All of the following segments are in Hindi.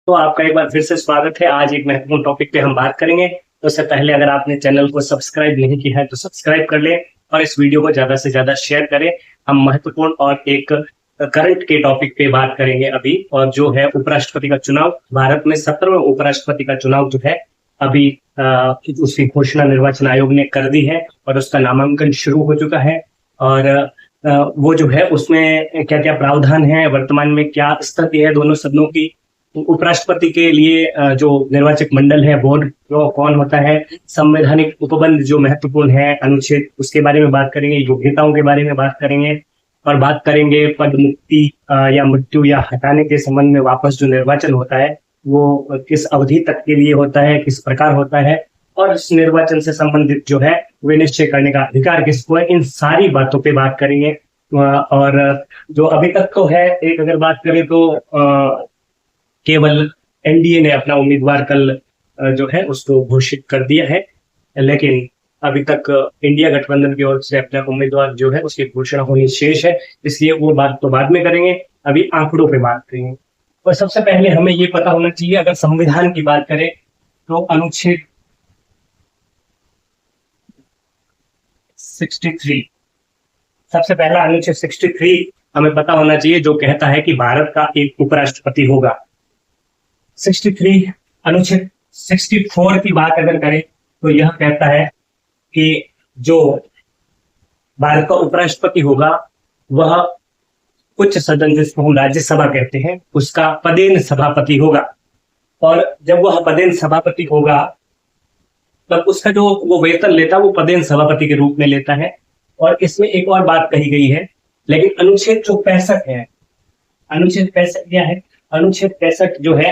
तो आपका एक बार फिर से स्वागत है। आज एक महत्वपूर्ण टॉपिक पे हम बात करेंगे। तो उससे पहले अगर आपने चैनल को सब्सक्राइब नहीं किया है तो सब्सक्राइब कर लें और इस वीडियो को ज्यादा से ज्यादा शेयर करें। हम महत्वपूर्ण और एक करंट के टॉपिक पे बात करेंगे अभी, और जो है उपराष्ट्रपति का चुनाव। भारत में 17वें उपराष्ट्रपति का चुनाव जो है अभी उसकी घोषणा निर्वाचन आयोग ने कर दी है और उसका नामांकन शुरू हो चुका है। और वो जो है उसमें क्या क्या प्रावधान है, वर्तमान में क्या स्थिति है दोनों सदनों की। उपराष्ट्रपति के लिए जो निर्वाचक मंडल है, बोर्ड कौन होता है, संवैधानिक उपबंध जो महत्वपूर्ण है, अनुच्छेद, उसके बारे में बात करेंगे। योग्यताओं के बारे में बात करेंगे और बात करेंगे पद मुक्ति या मृत्यु या हटाने के संबंध में वापस जो निर्वाचन होता है वो किस अवधि तक के लिए होता है, किस प्रकार होता है, और इस निर्वाचन से संबंधित जो है वे निश्चय करने का अधिकार किसको है। इन सारी बातों पे बात करेंगे। और जो अभी तक तो है, एक अगर बात करें तो केवल एनडीए ने अपना उम्मीदवार कल जो है उसको घोषित कर दिया है, लेकिन अभी तक इंडिया गठबंधन की ओर से अपना उम्मीदवार जो है उसकी घोषणा होनी शेष है, इसलिए वो बात तो बाद में करेंगे। अभी आंकड़ों पे बात करेंगे। और सबसे पहले हमें ये पता होना चाहिए, अगर संविधान की बात करें तो अनुच्छेद 63, सबसे पहला अनुच्छेद 63 हमें पता होना चाहिए, जो कहता है कि भारत का एक उपराष्ट्रपति होगा। 63 अनुच्छेद 64 की बात अगर करें तो यह कहता है कि जो भारत का उपराष्ट्रपति होगा वह उच्च सदन, जिसको हम राज्यसभा कहते हैं, उसका पदेन सभापति होगा। और जब वह पदेन सभापति होगा तब उसका जो वो वेतन लेता है वो पदेन सभापति के रूप में लेता है। और इसमें एक और बात कही गई है, लेकिन अनुच्छेद जो 65 है, अनुच्छेद 65 क्या है? अनुच्छेद 65 जो है,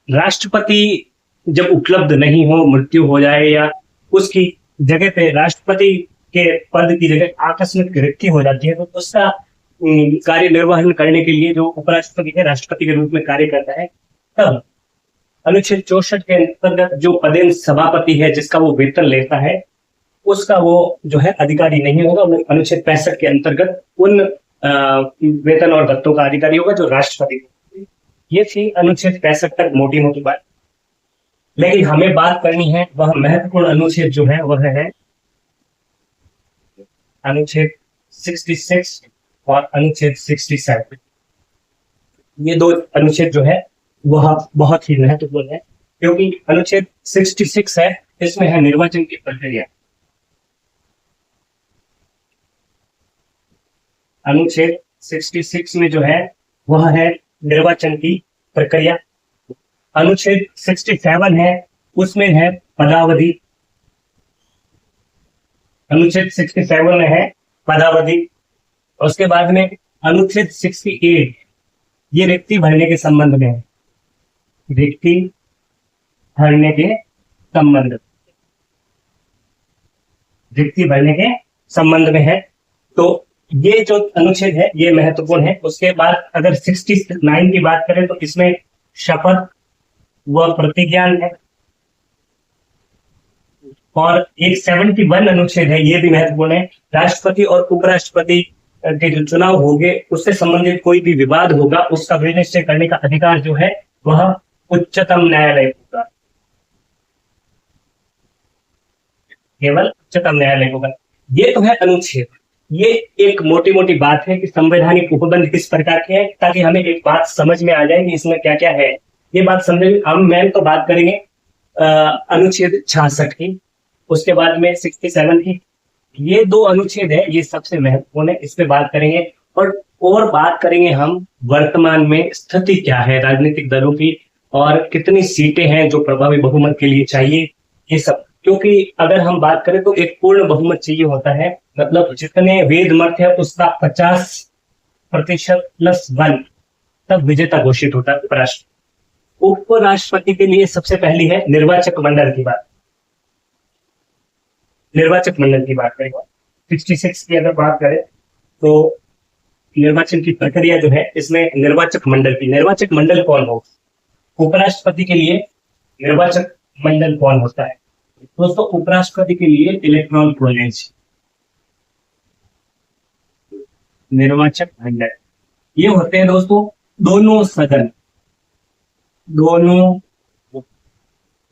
राष्ट्रपति जब उपलब्ध नहीं हो, मृत्यु हो जाए या उसकी जगह पे राष्ट्रपति के पद की जगह आकस्मिक रिक्ति हो जाती है, तो उसका कार्य निर्वहन करने के लिए जो उपराष्ट्रपति है राष्ट्रपति के रूप में कार्य करता है, तब अनुच्छेद 64 के अंतर्गत जो पदेन सभापति है जिसका वो वेतन लेता है उसका वो जो है अधिकारी नहीं होगा। वो अनुच्छेद 65 के अंतर्गत उन वेतन और भत्तों का अधिकारी होगा जो राष्ट्रपति। ये थी अनुच्छेद 65 तक मोटी मोटी बात। लेकिन हमें बात करनी है, वह महत्वपूर्ण अनुच्छेद जो है वह है अनुच्छेद 66 और अनुच्छेद 67। ये दो अनुच्छेद जो है वह बहुत ही महत्वपूर्ण है, क्योंकि अनुच्छेद 66 है, इसमें है निर्वाचन की प्रक्रिया। अनुच्छेद 66 में जो है वह है निर्वाचन की प्रक्रिया। अनुच्छेद 67 है, उसमें है पदावधि। अनुच्छेद 67 में है पदावधि। उसके बाद में अनुच्छेद 68, ये रिक्ति भरने के संबंध में है, रिक्ति भरने के संबंध, रिक्ति भरने के संबंध में है। तो ये जो अनुच्छेद है ये महत्वपूर्ण है। उसके बाद अगर 69 की बात करें तो इसमें शपथ व प्रतिज्ञान है। और एक 71 अनुच्छेद है, ये भी महत्वपूर्ण है। राष्ट्रपति और उपराष्ट्रपति के जो चुनाव होंगे उससे संबंधित कोई भी विवाद होगा उसका विनिश्चय करने का अधिकार जो है वह उच्चतम न्यायालय होगा, केवल उच्चतम न्यायालय होगा। ये तो है अनुच्छेद। ये एक मोटी मोटी बात है कि संवैधानिक उपबंध किस प्रकार के हैं, ताकि हमें एक बात समझ में आ जाए कि इसमें क्या क्या है। ये बात समझेंगे हम। मैम तो बात करेंगे अनुच्छेद 66 की, उसके बाद में 67 की। ये दो अनुच्छेद है, ये सबसे महत्वपूर्ण है, इस पे बात करेंगे। और बात करेंगे हम वर्तमान में स्थिति क्या है राजनीतिक दलों की, और कितनी सीटें हैं जो प्रभावी बहुमत के लिए चाहिए, ये सब। क्योंकि अगर हम बात करें तो एक पूर्ण बहुमत चाहिए होता है, मतलब जितने वेद मत है उसका 50% प्लस 1, तब विजेता घोषित होता है उपराष्ट्रपति के लिए। सबसे पहली है निर्वाचक मंडल की बात। निर्वाचक मंडल की बात करें 66 की अगर बात करें तो निर्वाचन की प्रक्रिया जो है इसमें निर्वाचक मंडल की, निर्वाचक मंडल कौन हो, उपराष्ट्रपति के लिए निर्वाचक मंडल कौन होता है? दोस्तों, उपराष्ट्रपति के लिए इलेक्टोरल कॉलेज, निर्वाचक मंडल, ये होते हैं दोस्तों दोनों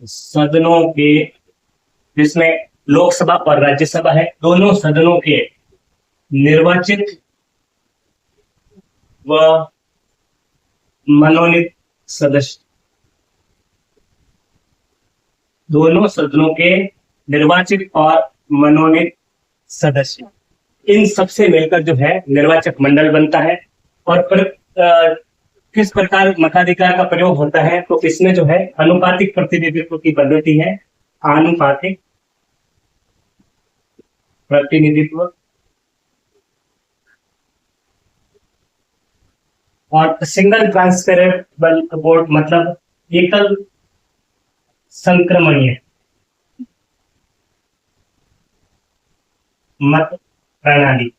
सदनों के, जिसमें लोकसभा और राज्यसभा है, दोनों सदनों के निर्वाचित व मनोनीत सदस्य, दोनों सदनों के निर्वाचित और मनोनीत सदस्य, इन सबसे मिलकर जो है निर्वाचक मंडल बनता है। और किस प्रकार मताधिकार का प्रयोग होता है, तो इसमें जो है अनुपातिक प्रतिनिधित्व की पद्धति है, आनुपातिक प्रतिनिधित्व, और सिंगल ट्रांसफरेबल वोट मतलब एकल संक्रमणीय मत प्रणाली।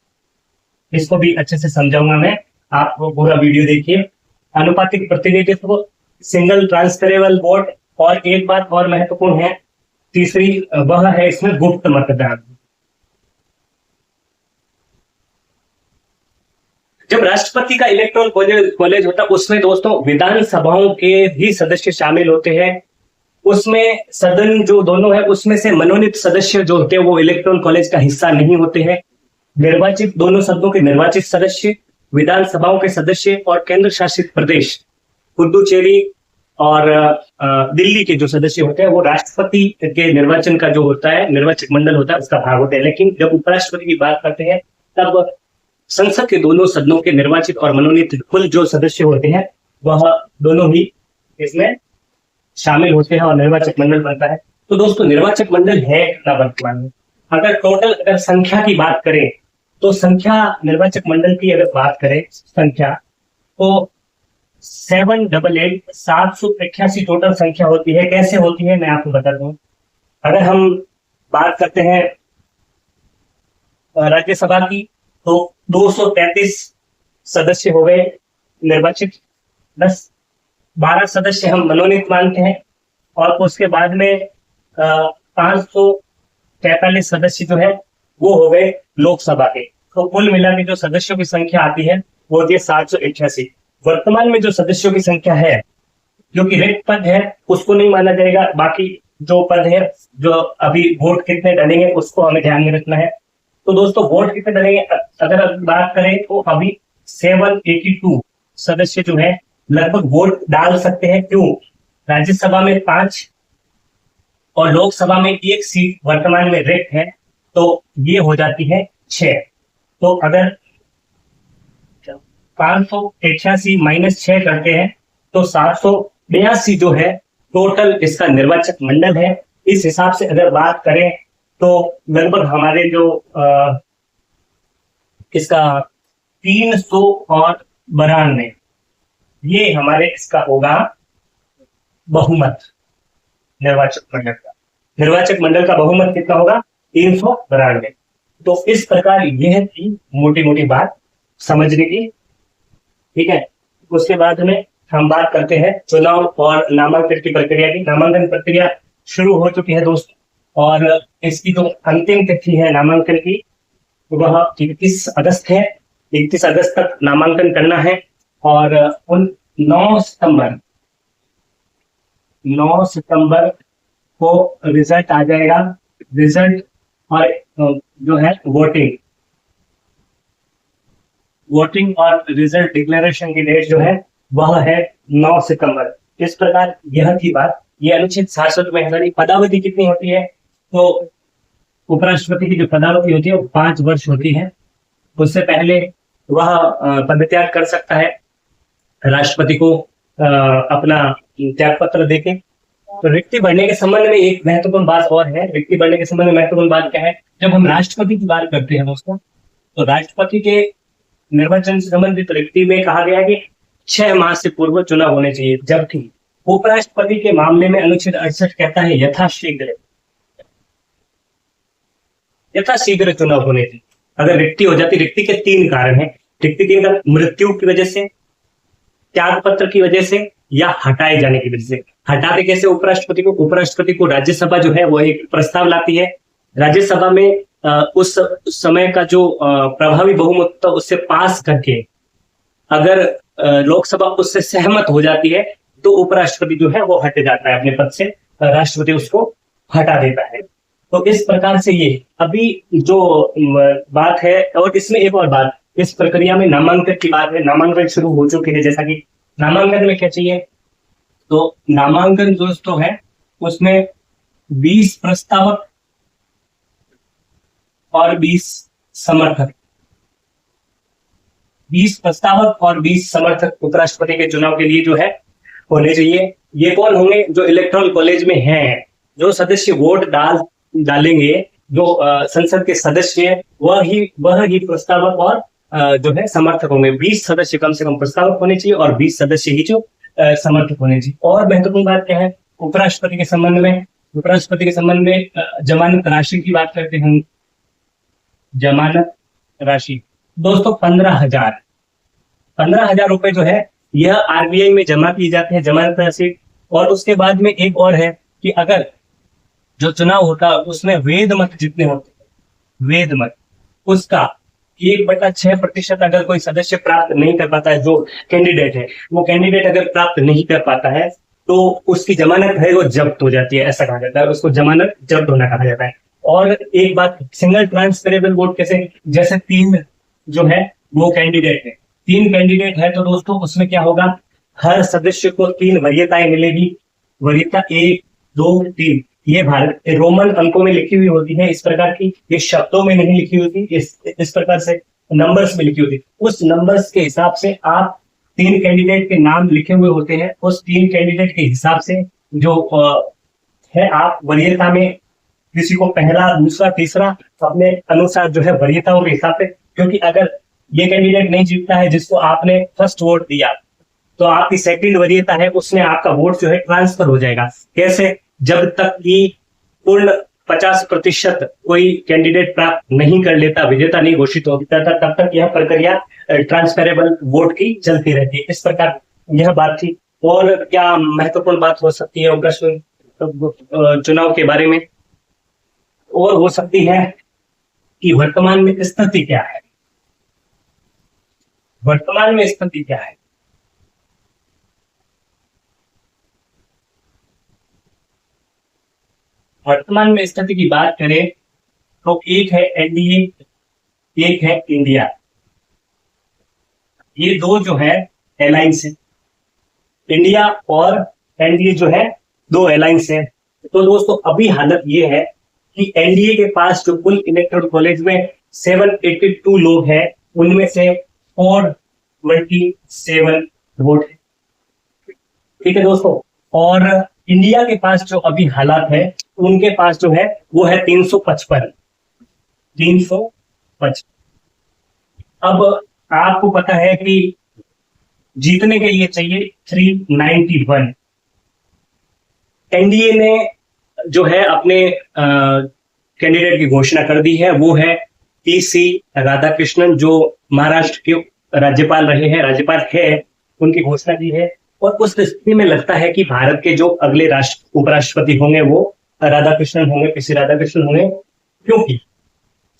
इसको भी अच्छे से समझाऊंगा मैं, आप पूरा वीडियो देखिए। अनुपातिक प्रतिनिधित्व, सिंगल ट्रांसफरेबल वोट, और एक बात और महत्वपूर्ण है तीसरी, वह है इसमें गुप्त मतदान। जब राष्ट्रपति का इलेक्टोरल कॉलेज होता है, उसमें दोस्तों विधानसभाओं के भी सदस्य शामिल होते हैं। उसमें सदन जो दोनों है, उसमें से मनोनीत सदस्य जो होते हैं वो इलेक्टोरल कॉलेज का हिस्सा नहीं होते हैं। निर्वाचित, दोनों सदनों के निर्वाचित सदस्य, विधानसभाओं के सदस्य और केंद्र शासित प्रदेश पुडुचेरी और दिल्ली के जो सदस्य होते हैं वो राष्ट्रपति के निर्वाचन का जो होता है निर्वाचक मंडल होता है उसका भाग होते हैं। लेकिन जब उपराष्ट्रपति की बात करते हैं तब संसद के दोनों सदनों के निर्वाचित और मनोनीत कुल जो सदस्य होते हैं वह दोनों ही इसमें शामिल होते हैं और निर्वाचक मंडल बनता है। तो दोस्तों निर्वाचक मंडल है कितना वर्तमान में? अगर संख्या की बात करें तो संख्या निर्वाचक मंडल की अगर बात करें संख्या तो 788 टोटल संख्या होती है। कैसे होती है मैं आपको बता दूं। अगर हम बात करते हैं राज्यसभा की तो 233 सदस्य हो गए निर्वाचित, 12 सदस्य हम मनोनीत मानते हैं, और उसके बाद में 543 सदस्य जो है वो हो गए लोकसभा के। तो कुल मिला के जो सदस्यों की संख्या आती है वो होती है 788। वर्तमान में जो सदस्यों की संख्या है, जो कि रिक्त पद है उसको नहीं माना जाएगा, बाकी जो पद है जो अभी वोट कितने डलेंगे उसको हमें ध्यान में रखना है। तो दोस्तों वोट कितने डलेंगे अगर बात करें तो अभी 782 सदस्य जो है लगभग वोट डाल सकते हैं। क्यों? राज्यसभा में 5 और लोकसभा में 1 सीट वर्तमान में रिक्त है, तो ये हो जाती है 6। तो अगर 588 माइनस 6 करते हैं तो 782 जो है टोटल इसका निर्वाचक मंडल है। इस हिसाब से अगर बात करें तो लगभग हमारे जो इसका 392 ये हमारे इसका होगा बहुमत निर्वाचक मंडल का। निर्वाचक मंडल का बहुमत कितना होगा? 392। तो इस प्रकार यह थी मोटी मोटी बात समझने की, ठीक है। उसके बाद में हम बात करते हैं चुनाव और नामांकन की प्रक्रिया की। नामांकन प्रक्रिया शुरू हो चुकी है दोस्तों, और इसकी जो अंतिम तिथि है नामांकन की वह 31 अगस्त है। 31 अगस्त तक नामांकन करना है, और उन 9 सितंबर को रिजल्ट आ जाएगा। रिजल्ट और जो है वोटिंग और रिजल्ट डिक्लेरेशन की डेट जो है वह है 9 सितंबर। इस प्रकार यह थी बात। ये अनुच्छेद 66 में हमारी पदावधि कितनी होती है, तो उपराष्ट्रपति की जो पदावधि होती है वो 5 वर्ष होती है। उससे पहले वह पदत्याग कर सकता है, राष्ट्रपति को अपना त्याग पत्र देके। तो रिक्ति भरने के संबंध में एक महत्वपूर्ण बात और है। रिक्ति भरने के संबंध में महत्वपूर्ण बात क्या है? जब हम राष्ट्रपति की बात करते हैं दोस्तों, तो राष्ट्रपति के निर्वाचन से संबंधित रिक्ति में कहा गया है कि 6 माह से पूर्व चुनाव होने चाहिए, जबकि उपराष्ट्रपति के मामले में अनुच्छेद 68 कहता है यथाशीघ्र चुनाव होने चाहिए। अगर रिक्ति हो जाती, रिक्ति के 3 कारण है। रिक्ति 3 कारण: मृत्यु की वजह से, त्याग पत्र की वजह से, या हटाए जाने की वजह से। हटाते कैसे उपराष्ट्रपति को? उपराष्ट्रपति को राज्यसभा जो है वो एक प्रस्ताव लाती है। राज्यसभा में उस समय का जो प्रभावी बहुमत था उससे पास करके अगर लोकसभा उससे सहमत हो जाती है तो उपराष्ट्रपति जो है वो हट जाता है अपने पद से, राष्ट्रपति उसको हटा देता है। तो इस प्रकार से ये अभी जो बात है, और इसमें एक और बात, इस प्रक्रिया में नामांकन की बात है। नामांकन शुरू हो चुके हैं, जैसा कि नामांकन में क्या चाहिए, तो नामांकन दोस्तों है उसमें 20 प्रस्तावक और 20 समर्थक, 20 प्रस्तावक और 20 समर्थक उपराष्ट्रपति के चुनाव के लिए जो है होने चाहिए। ये कौन होंगे, जो इलेक्टोरल कॉलेज में हैं, जो सदस्य वोट डालेंगे, जो संसद के सदस्य है, वह ही प्रस्तावक और जो है समर्थक होंगे। 20 सदस्य कम से कम प्रस्तावक होने चाहिए और 20 सदस्य ही जो समर्थक होने चाहिए। और महत्वपूर्ण बात क्या है उपराष्ट्रपति के संबंध में, उपराष्ट्रपति के संबंध में जमानत राशि की बात करते हैं। जमानत राशि दोस्तों 15,000 रुपए जो है यह आरबीआई में जमा की जाते हैं, जमानत राशि। और उसके बाद में एक और है कि अगर जो चुनाव होता है उसमें वेद मत जितने होते हैं, वेद मत उसका 1/6% अगर कोई सदस्य प्राप्त नहीं कर पाता है, जो कैंडिडेट है वो कैंडिडेट अगर प्राप्त नहीं कर पाता है तो उसकी जमानत है वो जब्त हो जाती है, ऐसा कहा जाता है, उसको जमानत जब्त होना कहा जाता है। और एक बात, सिंगल ट्रांसफरेबल वोट कैसे, जैसे 3 जो है वो कैंडिडेट है, 3 कैंडिडेट है तो दोस्तों उसमें क्या होगा, हर सदस्य को 3 वरीयताएं मिलेगी। वरीयता 1, 2, 3 ये भारत रोमन अंकों में लिखी हुई होती है, इस प्रकार की, ये शब्दों में नहीं लिखी होती, इस प्रकार से नंबर्स में लिखी होती। उस नंबर्स के हिसाब से आप 3 कैंडिडेट के नाम लिखे हुए होते हैं, उस 3 कैंडिडेट के हिसाब से जो है आप वरीयता में किसी को पहला, दूसरा, तीसरा अपने अनुसार जो है वरीयताओं के हिसाब से, क्योंकि अगर ये कैंडिडेट नहीं जीतता है जिसको आपने फर्स्ट वोट दिया तो आपकी सेकंड वरीयता है उसमें आपका वोट जो है ट्रांसफर हो जाएगा। कैसे, जब तक कि पूर्ण 50% कोई कैंडिडेट प्राप्त नहीं कर लेता, विजेता नहीं घोषित होता, तब तक यह प्रक्रिया ट्रांसफरेबल वोट की चलती रहती है। इस प्रकार यह बात थी। और क्या महत्वपूर्ण बात हो सकती है प्रश्न चुनाव के बारे में, और हो सकती है कि वर्तमान में स्थिति क्या है, वर्तमान में स्थिति क्या है। वर्तमान में स्थिति की बात करें तो एक है एनडीए, एक है इंडिया, ये दो जो है अलायंस है। इंडिया और एनडीए जो है 2 अलायंस है। तो दोस्तों अभी हालत ये है कि एनडीए के पास जो कुल इलेक्टोरल कॉलेज में 782 लोग हैं, उनमें से 427 वोट है, ठीक है दोस्तों। और इंडिया के पास जो अभी हालात है, उनके पास जो है वो है 355। अब आपको पता है कि जीतने के लिए चाहिए 391। एनडीए ने जो है अपने कैंडिडेट की घोषणा कर दी है, वो है पीसी राधाकृष्णन, जो महाराष्ट्र के राज्यपाल रहे हैं, राज्यपाल है, उनकी घोषणा की है। और उस स्थिति में लगता है कि भारत के जो अगले उपराष्ट्रपति होंगे वो राधाकृष्णन होंगे, पीसी राधाकृष्णन होंगे, क्योंकि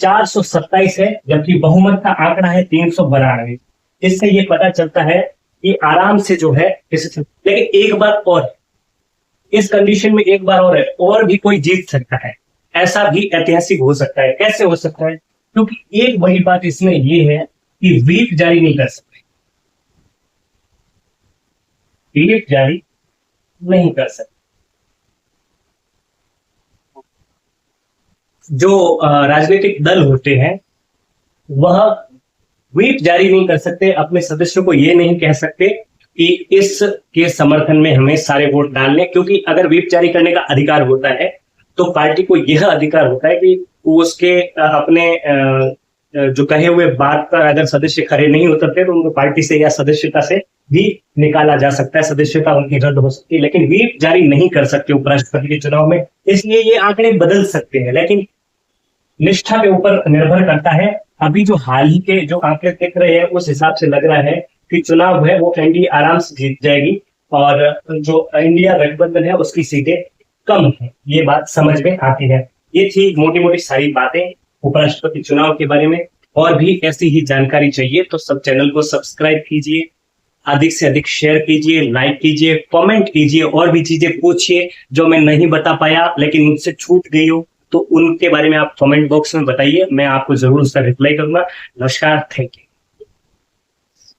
427 है जबकि बहुमत का आंकड़ा है 392। इससे ये पता चलता है कि आराम से जो है लेकिन एक बात और है, इस कंडीशन में एक बार और है, और भी कोई जीत सकता है, ऐसा भी ऐतिहासिक हो सकता है। कैसे हो सकता है, क्योंकि एक बड़ी बात इसमें ये है कि व्हीप जारी नहीं कर सकते, व्हीप जारी नहीं कर सकते। जो राजनीतिक दल होते हैं वह व्हीप जारी नहीं कर सकते, अपने सदस्यों को ये नहीं कह सकते कि इसके समर्थन में हमें सारे वोट डालने, क्योंकि अगर व्हीप जारी करने का अधिकार होता है तो पार्टी को यह अधिकार होता है कि उसके अपने जो कहे हुए बात पर अगर सदस्य खड़े नहीं उतरते तो उनको पार्टी से या सदस्यता से भी निकाला जा सकता है, सदस्यता उनकी रद्द हो सकती है, लेकिन व्हीप जारी नहीं कर सकते उपराष्ट्रपति के चुनाव में। इसलिए ये आंकड़े बदल सकते हैं, लेकिन निष्ठा के ऊपर निर्भर करता है। अभी जो हाल ही के जो आंकड़े दिख रहे हैं उस हिसाब से लग रहा है कि चुनाव है वो एनडीए आराम से जीत जाएगी और जो इंडिया गठबंधन है उसकी सीटें कम है, ये बात समझ में आती है। ये थी मोटी मोटी सारी बातें उपराष्ट्रपति चुनाव के बारे में। और भी ऐसी ही जानकारी चाहिए तो सब चैनल को सब्सक्राइब कीजिए, अधिक से अधिक शेयर कीजिए, लाइक कीजिए, कमेंट कीजिए और भी चीजें पूछिए जो मैं नहीं बता पाया लेकिन मुझसे छूट गई हो तो उनके बारे में आप कमेंट बॉक्स में बताइए, मैं आपको जरूर उसका रिप्लाई करूंगा। नमस्कार, थैंक यू।